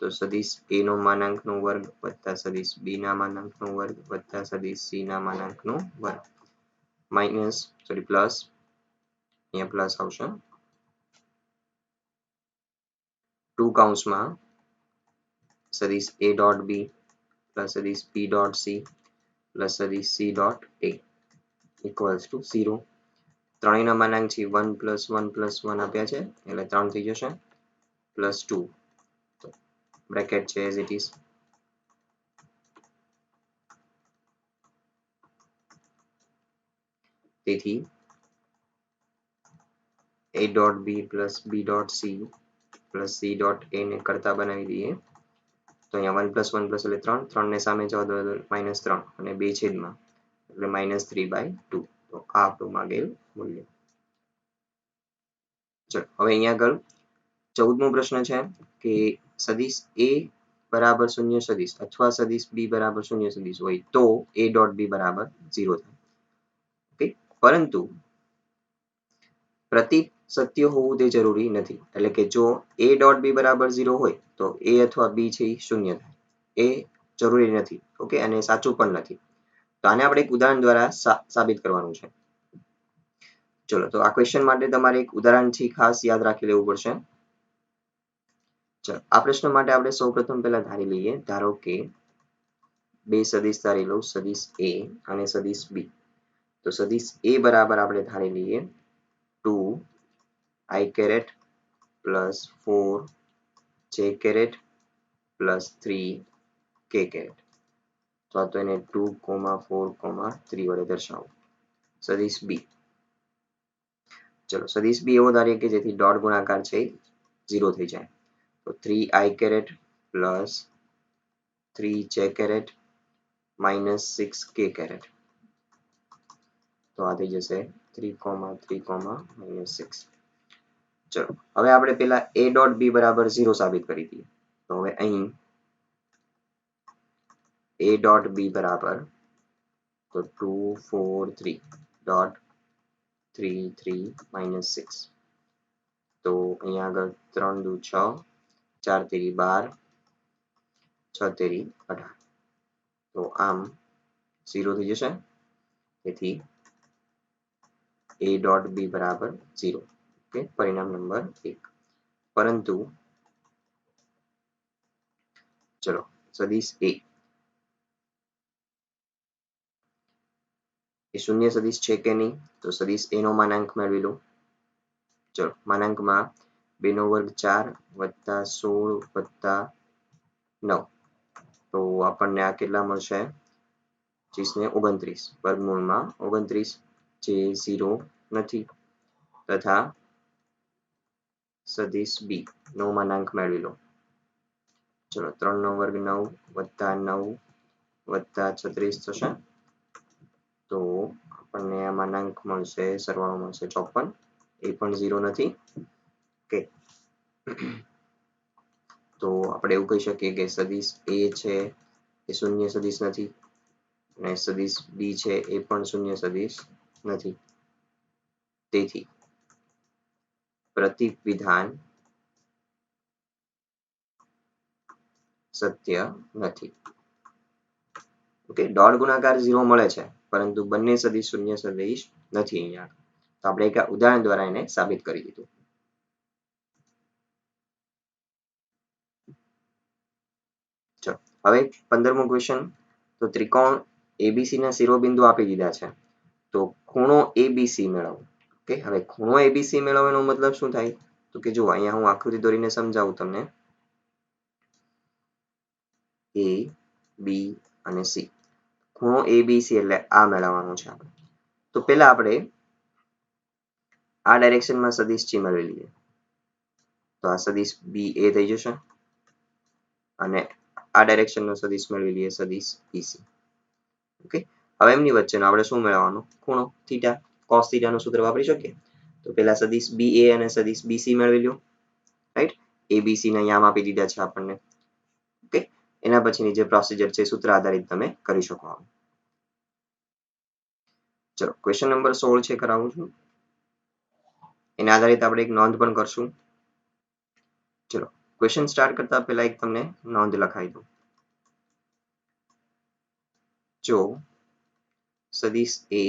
તો સદિશ a નો માનાંકનો વર્ગ વત્તા સદિશ b ના માનાંકનો વર્ગ વત્તા સદિશ c ના માનાંકનો વર્ગ માઇનસ પ્લસ અહીંયા પ્લસ આવશે 2 કૌંસમાં સદિશ a ડોટ b પ્લસ સદિશ b ડોટ c પ્લસ સદિશ c dot a equals to 0. ત્રણેયના માનાંક છે 1 પ્લસ 1 પ્લસ 1 આપ્યા છે એટલે 3 થઈ જશે પ્લસ 2 બ્રેકેટ છે એઝ ઇટ ઇઝ. તેથી a dot b plus b dot c plus c dot a ને કરતા બનાવી દઈએ તો અહીંયા 1 પ્લસ 1 પ્લસ એટલે 3 3 ને સામે જવા દો માઇનસ 3 અને 2 છેદમાં એટલે -3/2. તો આ આપણું માંગેલ મૂલ્ય. ચલો હવે અહીંયા આગળ 14મો પ્રશ્ન છે કે સદિશ a બરાબર શૂન્ય સદિશ અથવા સદિશ b બરાબર શૂન્ય સદિશ હોય તો a ડોટ b બરાબર 0 થાય. ઓકે, પરંતુ પ્રતીક સત્ય હોવું તે જરૂરી નથી. એટલે કે જો a ડોટ b બરાબર 0 હોય તો a અથવા b છે એ શૂન્ય થાય. એ જરૂરી નથી. ઓકે, અને સાચું પણ નથી. તો આને આપણે એક ઉદાહરણ દ્વારા સાબિત કરવાનું છે. ચલો તો આ ક્વેશ્ચન માટે તમારે એક ઉદાહરણથી ખાસ યાદ રાખી લેવું પડશે. ચલો આ પ્રશ્ન માટે આપણે સૌપ્રથમ પહેલા ધારી લઈએ. ધારો કે બે સદિશ ધારી લઉં, સદિશ a અને સદિશ b. તો સદિશ a બરાબર આપણે ધારી લઈએ 2 i caret plus 4 j caret plus 3 k caret. તો એને 2, 4, 3 વડે દર્શાવો. સદિશ b. ચલો સદિશ b એવો ધારીએ કે જેથી ડોટ ગુણાકાર છે 0 થઈ જાય. તો 3i caret plus 3j caret minus 6k caret. તો આ થઈ જશે 3, 3, -6. ચલો હવે આપણે પેલા a ડોટ b બરાબર 0 સાબિત કરી દઈએ. તો હવે અહીં a ડોટ b બરાબર તો 2, 4, 3 ડોટ 3, 3, -6. તો અહીંયા આગળ 3 દુ 6, 4 તેરી 12, 6 તેરી 18. તો આમ 0 થઈ જશે. તેથી a ડોટ b બરાબર 0. ઓકે, પરિણામ નંબર 1. પરંતુ ચલો સદિશ a એ શૂન્ય સદિશ છે કે નહીં? તો સદિશ a નો માનાંક મેળવી લો. ચલો માનાંકમાં 2 નો વર્ગ 4 વત્તા 16 વત્તા 9. તો આપણને આ કેટલા મળશે? 25 ને 29 વર્ગમૂળમાં 29 જે 0 નથી. તથા સદિશ b નો માનાંક મેળવી લો. ચલો 3 નો વર્ગ 9 વત્તા 9 વત્તા 36 થશે. તો આપણને આ માનાંક મળશે, સરવાળો મળશે 54. એ પણ 0 નથી. ઓકે, તો આપણે એવું કહી શકીએ કે સદિશ a છે એ શૂન્ય સદિશ નથી અને સદિશ b છે એ પણ શૂન્ય સદિશ નથી. તેથી પ્રતીક વિધાન સત્ય નથી. ઓકે, ડોટ ગુણાકાર 0 મળે છે પરંતુ બંને સદિશ શૂન્ય સદિશ નથી. અહીંયા તો આપણે એક ઉદાહરણ દ્વારા એને સાબિત કરી દીધું. ચલો હવે 15મો ક્વેશ્ચન. તો ત્રિકોણ abc ના શિરોબિંદુ આપી દીધા છે. તો ખૂણો abc મેળવો. ઓકે, હવે ખૂણો abc મેળવવાનો મતલબ શું થાય? તો કે જો અહીંયા હું આકૃતિ દોરીને સમજાવું તમને. a b અને c. ખૂણો abc એટલે આ મેળવવાનો છે આપણે. તો પહેલા આપણે આ ડાયરેક્શનમાં સદિશ ચી મેળવી લઈએ. તો આ સદિશ ba થઈ જશે અને આ ડાયરેક્શનનો સદિશ મેળવી લઈએ સદિશ bc. ઓકે, હવે એમની વચ્ચેનો આપણે શું મેળવવાનો? ખૂણો થીટા. cos થીટા નું સૂત્ર વાપરી શકીએ. તો પહેલા સદિશ ba અને સદિશ bc મેળવી લો. રાઈટ, abc ને અહીંયા આપી દીધા છે આપણને. ઓકે, એના પછીની જે પ્રોસિજર છે સૂત્ર આધારિત તમે કરી શકો. ચલો ક્વેશ્ચન નંબર 16 છે કરાવું છું. એના આધારિત આપણે એક નોંધ પણ કરશું. ચલો ક્વેશ્ચન સ્ટાર્ટ કરતા પહેલા એક તમને નોંધ લખાઈ દઉં. જો સદિશ a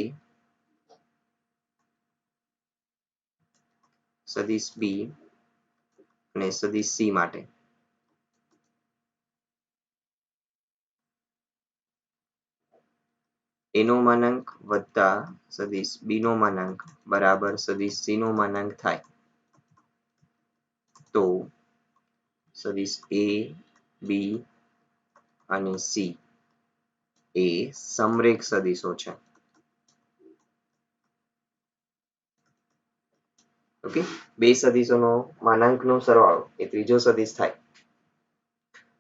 સદિશ બી અને સદિશ સી માટે a નો માનાંક વત્તા સદિશ b નો માનાંક બરાબર સદિશ c નો માનાંક થાય તો સદિશ a b અને c એ સમરેખ સદિશો છે. ઓકે, બે સદિશોનો માનાંકનો સરવાળો એ ત્રીજો સદિશ થાય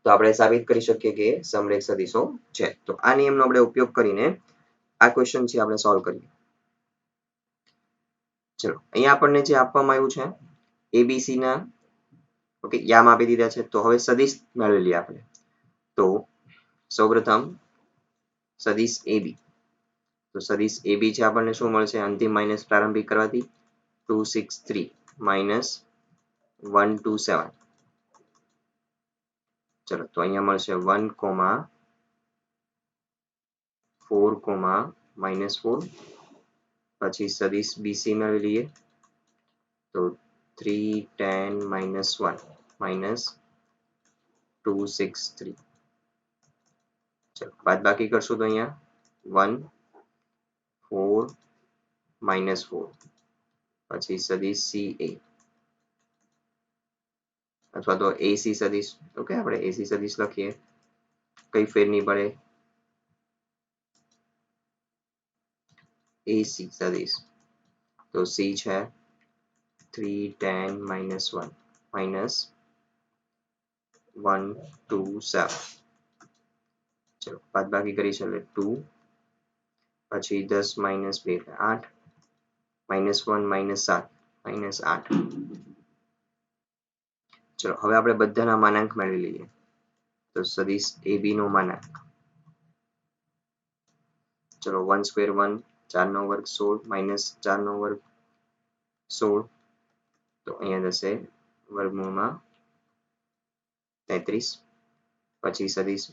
તો આપણે સાબિત કરી શકીએ કે સમરેખ સદિશો છે. તો આ નિયમનો આપણે ઉપયોગ કરીને આ ક્વેશ્ચન છે આપણે સોલ્વ કરીએ. ચલો અહીંયા આપણને જે આપવામાં આવ્યું છે એબીસી ના ઓકે યામ આપી દીધા છે. તો હવે સદિશ મેળવી લઈએ આપણે. તો સૌપ્રથમ સદિશ AB, તો સદિશ AB છે આપણને શું મળશે અંતિમ માઇનસ પ્રારંભિક કરવાથી 263 minus 127. ચલો તો અહીંયા મળશે 1, 4, -4 પછી સદિશ BC મેળવી લઈએ તો 3, 10, -1 minus 263. ચલો બાદબાકી કરશું તો અહીંયા 1, 4, -4 પછી સદિશ CA અથવા તો AC સદિશ. ઓકે આપણે AC સદિશ લખીએ કઈ ફેર નહીં પડે AC સદિશ તો C છે 3, 10, -1 minus 1, 2, 7. ચલો બાદબાકી કરીશ એટલે 2 પછી 10 - 2 એટલે 8 -1 -7 -8. ચલો હવે આપણે બધાના માનાંક મેળવી લઈએ તો સદિશ AB નો માનાંક ચલો 1 સ્ક્વેર 1 4 નો વર્ગ 16 -4 નો વર્ગ 16 તો અહીંયા જશે વર્ગમૂળમાં 33. પછી સદિશ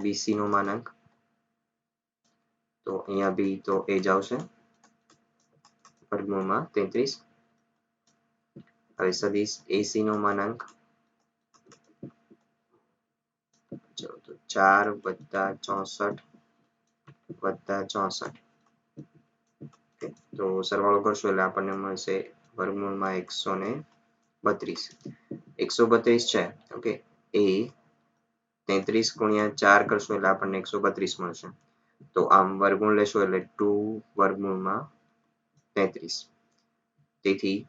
BC નો માનાંક તો અહીંયા બી તો એ જ આવશે વર્ગમૂળમાં 33. હવે સદિશ AC નો માનાંક ચલો તો 4 + 64 + 64. તો સરવાળો કરશો એટલે આપણને મળશે વર્ગમૂળમાં 132. 132 છે ઓકે એ 33 × 4 કરશો એટલે આપણને 132 મળશે. તો આમ વર્ગમૂળ લેશો એટલે 2 વર્ગમૂળમાં 33. તેથી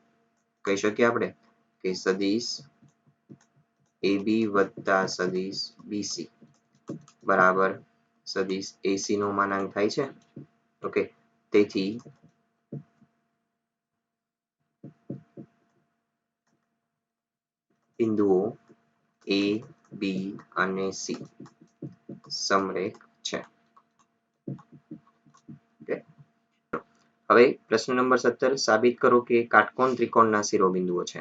કહી શકીએ આપણે કે સદિશ AB વત્તા સદિશ BC બરાબર સદિશ AC નો માનાંક થાય છે. ઓકે તેથી બિંદુઓ A, B અને C સમરેખ છે. હવે પ્રશ્ન નંબર 17 સાબિત કરો કે કાટકોણ ત્રિકોણના શિરોબિંદુઓ છે.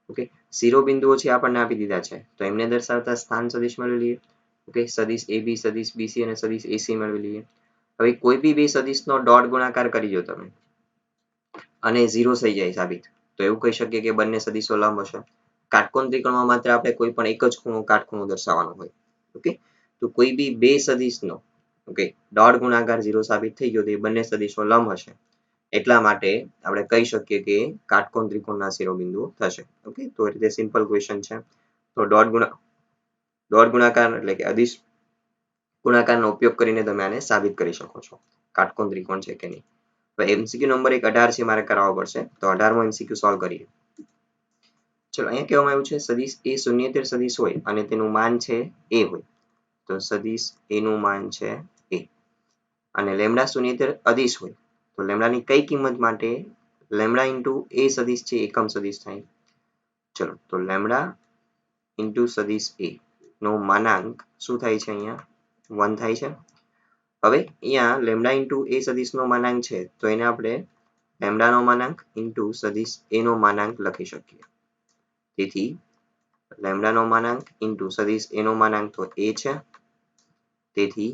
ઓકે શિરોબિંદુઓ છે આપણને આપી દીધા છે તો એમને દર્શાવતા સ્થાન સદિશ મેળવી લઈએ. ઓકે સદિશ AB, સદિશ BC અને સદિશ AC મેળવી લઈએ. હવે કોઈ બી બે સદિશનો ડોટ ગુણાકાર કરી દો તમે અને 0 થઈ જાય સાબિત તો એવું કહી શકીએ કે બંને સદિશો લંબ હશે. કાટકોણ ત્રિકોણમાં માત્ર આપણે કોઈ પણ એક જ ખૂણો કાટખૂણો દર્શાવવાનો હોય. ઓકે તો કોઈ બી બે સદિશનો ઓકે ડોટ ગુણાકાર 0 સાબિત થઈ ગયો તો એ બંને સદિશો લંબ હશે. એટલા માટે આપણે કહી શકીએ કે કાટકોણ ત્રિકોણના શિરોબિંદુઓ થશે. ઓકે તો એ રીતે સિમ્પલ ક્વેશ્ચન છે. તો ડોટ ગુણાકાર એટલે કે અદિશ ગુણાકારનો ઉપયોગ કરીને તમે આને સાબિત કરી શકો છો કાટકોણ ત્રિકોણ છે કે નહીં. તો MCQ નંબર 18 છે મારે કરાવવો પડશે તો 18મો MCQ સોલ્વ કરીએ. ચલો અહીંયા કહેવામાં આવ્યું છે સદિશ A શૂન્યેતર સદિશ હોય અને તેનું માન છે A હોય તો સદિશ A નું માન છે A અને લેમડા શૂન્યેતર અદિશ હોય તો લેમડાની કઈ કિંમત માટે લેમડા ઇન્ટુ A સદિશ છે એકમ સદિશ થાય. ચલો તો લેમડા ઇન્ટુ સદિશ A નો માનાંક શું થાય છે અહીંયા 1 થાય છે. હવે અહીંયા લેમડા ઇન્ટુ A સદિશનો માનાંક છે તો એને આપણે લેમડાનો માનાંક ઇન્ટુ સદિશ A નો માનાંક લખી શકીએ. તેથી લેમડાનો માનાંક ઇન્ટુ સદિશ A નો માનાંક તો A છે. તેથી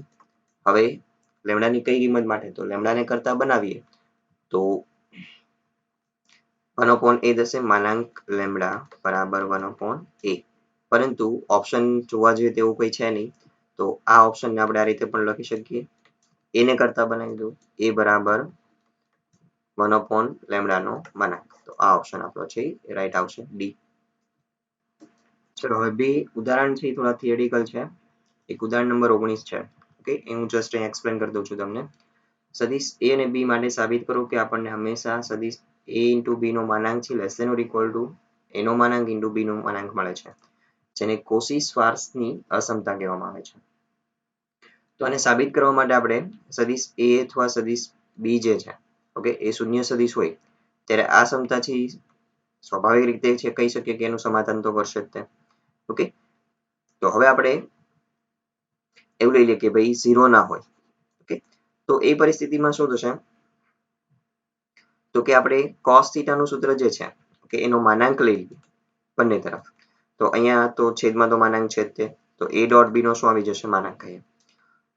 હવે લેમડાની કઈ કિંમત માટે તો લેમડાને કરતા બનાવીએ તો 1/a થશે માનાંક લેમડા બરાબર 1/a. પરંતુ ઓપ્શન જોવા જોઈએ તેવું કોઈ છે નહીં, તો આ ઓપ્શનને આપણે આ રીતે પણ લખી શકીએ. એને કરતા બનાવી દો a બરાબર 1/λ નો માનાંક. તો આ ઓપ્શન આપણો છે એ રાઈટ આવશે ડી. ચલો હવે બે ઉદાહરણ છે થોડા થિયરિકલ છે. એક ઉદાહરણ નંબર 19 છે. ઓકે, એ હું જસ્ટ અહીં એક્સપ્લેન કરી દઉં છું તમને. સદિશ a અને b માટે સાબિત કરો કે આપણને હંમેશા સદિશ a into b નો માનાંક છે less than or equal to a નો માનાંક into b નો માનાંક મળે છે, જેને કોશી-શ્વાર્ટ્ઝની અસમતા કહેવામાં આવે છે. તો આને સાબિત કરવા માટે આપણે સદિશ a અથવા સદિશ b જે છે, ઓકે, એ શૂન્ય સદિશ હોય ત્યારે આ સમતાથી સ્વાભાવિક રીતે છે કહી શકીએ કે એનું સમાધાન તો કરશે જ તે. ઓકે, તો હવે આપણે એવું લઈ લઈએ કે ભાઈ 0 ના હોય. ઓકે, તો એ પરિસ્થિતિમાં શું થશે? તો કે આપણે cos થીટા નું સૂત્ર જે છે, ઓકે, એનો માનાંક લઈ લઈએ બંને તરફ. તો અહીંયા તો છેદમાં તો માનાંક છે જ તે, તો a ડોટ b નો શું આવી જશે? માનાંક કહીએ.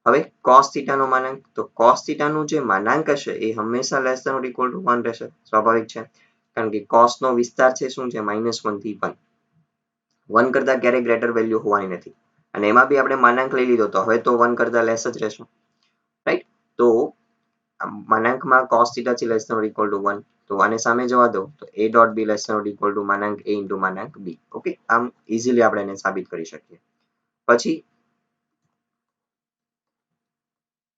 હવે cos થીટા નો માનાંક, તો cos થીટા નું જે માનાંક હશે એ હંમેશા less than or equal to 1 રહેશે, સ્વાભાવિક છે, કારણ કે cos નો વિસ્તાર છે શું છે? -1 થી 1. 1 કરતા ક્યારેય ગ્રેટર વેલ્યુ હોવાની નથી, અને એમાં બી આપણે માનાંક લઈ લીધો તો હવે તો 1 કરતા લેસ જ રહેશે, રાઈટ? તો માનાંકમાં cos થીટા છે less than or equal to 1, તો આને સામે જવા દો તો a dot b less than or equal to માનાંક a ઇન્ટુ માનાંક b. ઓકે, આમ ઇઝીલી આપણે એને સાબિત કરી શકીએ. પછી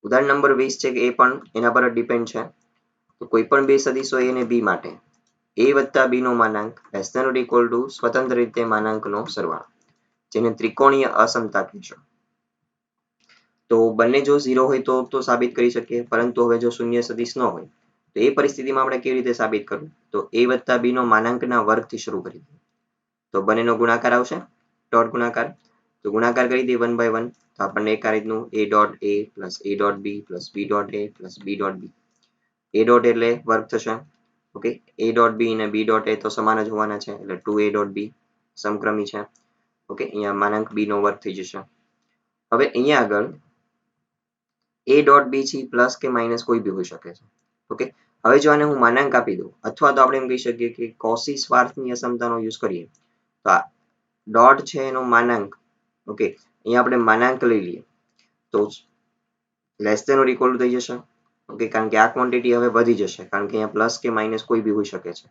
ઉદાહરણ નંબર 20 છે કે એ પણ એના પર જ ડિપેન્ડ છે. તો કોઈ પણ બે સદિશો a અને b માટે a વત્તા b નો માનાંક less than or equal to સ્વતંત્ર રીતે માનાંકનો સરવાળો, જેને ત્રિકોણીય અસમતા કહીશું. તો બંને જો 0 હોય તો સાબિત કરી શકીએ, પરંતુ હવે જો શૂન્ય સદિશ ન હોય તો એ પરિસ્થિતિમાં આપણે કેવી રીતે સાબિત કરવું? તો a વત્તા b નો માનાંકના વર્ગથી શરૂ કરી દઈએ. તો બંનેનો ગુણાકાર આવશે, ડોટ ગુણાકાર. તો ગુણાકાર કરી દઈએ 1 by 1, તો આપણને એક આ રીતનું a dot a plus a dot b plus b dot a plus b dot b. a dot એટલે વર્ગ થશે, ઓકે, a ડોટ b અને b ડોટ a તો સમાન જ હોવાના છે એટલે 2a ડોટ b સમક્રમી છે. ઓકે, અહીંયા માનાંક b નો વર્ગ થઈ જશે. હવે અહીંયા આગળ a ડોટ b છે પ્લસ કે માઇનસ કોઈ બી હોઈ શકે છે. ઓકે, હવે જો આને હું માનાંક આપી દઉં, અથવા તો આપણે એમ કહી શકીએ કે કોશી-શ્વાર્ટ્ઝની અસમતાનો યુઝ કરીએ તો આ ડોટ છે એનો માનાંક, ઓકે, અહીંયા આપણે માનાંક લઈ લઈએ તો less than or equal to થઈ જશે. ઓકે, કારણ કે આ ક્વોન્ટિટી હવે વધી જશે, કારણ કે અહીંયા પ્લસ કે માઇનસ કોઈ બી હોઈ શકે છે,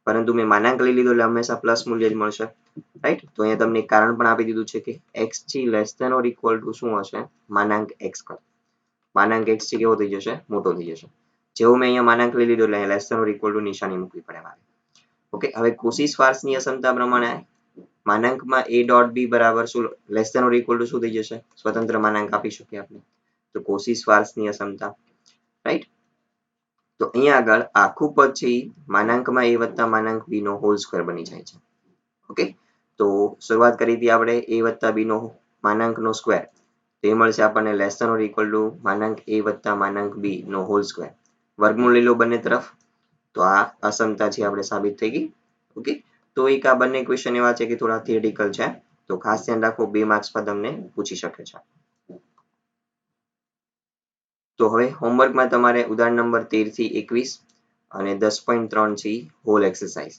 પરંતુ મેં માનાંક લઈ લીધો એટલે હંમેશા પ્લસ મૂલ્ય જ મળશે, રાઈટ? તો અહીંયા તમને એક કારણ પણ આપી દીધું છે કે x છે less than or equal to શું હશે? માનાંક x કરતા. માનાંક x છે કેવો થઈ જશે? મોટો થઈ જશે. જેવું મેં અહીંયા માનાંક લઈ લીધો એટલે less than or equal to નિશાની મૂકવી પડે મારે. ઓકે, હવે કોશી-શ્વાર્ટ્ઝની અસમતા પ્રમાણે માનાંકમાં a ડોટ b બરાબર શું less than or equal to શું થઈ જશે? સ્વતંત્ર માનાંક આપી શકીએ આપણે, તો કોશી-શ્વાર્ટ્ઝની અસમતા, રાઈટ? તો અહીંયા આગળ આખું પદ છે એ માનાંકમાં a વત્તા માનાંક b નો હોલ સ્ક્વેર બની જાય છે. ઓકે, તો શરૂઆત કરી હતી આપણે a વત્તા b નો માનાંકનો સ્ક્વેર, તો એ મળશે આપણને less than or equal to માનાંક a વત્તા માનાંક b નો હોલ સ્ક્વેર. વર્ગમૂળ લઈ લો બંને તરફ, તો આ અસમતા છે આપણે સાબિત થઈ ગઈ. ઓકે, તો એક આ બંને ક્વેશ્ચન એવા છે કે થોડા થિયરિકલ છે, તો ખાસ ધ્યાન રાખો 2 માર્ક્સ પર તમને પૂછી શકે છે. તો હવે હોમવર્કમાં તમારે ઉદાહરણ નંબર 13 થી 21 અને 10.3 છે હોલ એક્સરસાઇઝ